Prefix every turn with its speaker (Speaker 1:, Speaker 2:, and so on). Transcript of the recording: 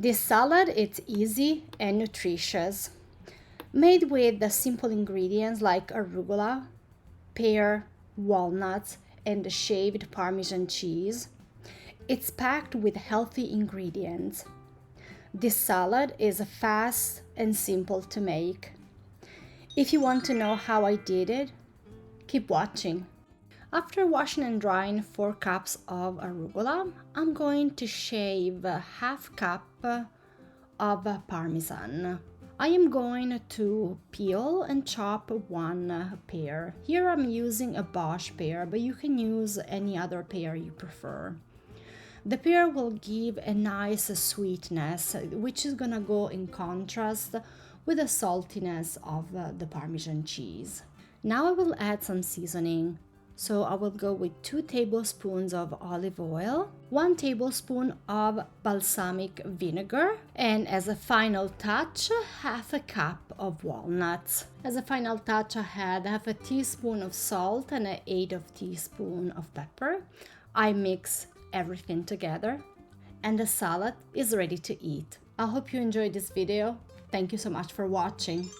Speaker 1: This salad is easy and nutritious, made with the simple ingredients like arugula, pear, walnuts, and the shaved Parmesan cheese. It's packed with healthy ingredients. This salad is fast and simple to make. If you want to know how I did it, keep watching. After washing and drying 4 cups of arugula, I'm going to shave a half cup of parmesan. I am going to peel and chop 1 pear. Here I'm using a Bosch pear, but you can use any other pear you prefer. The pear will give a nice sweetness, which is gonna go in contrast with the saltiness of the Parmesan cheese. Now I will add some seasoning. So I will go with 2 tablespoons of olive oil, 1 tablespoon of balsamic vinegar, and as a final touch, half a cup of walnuts. As a final touch, I had half a teaspoon of salt and an 1/8 of teaspoon of pepper. I mix everything together and the salad is ready to eat. I hope you enjoyed this video. Thank you so much for watching.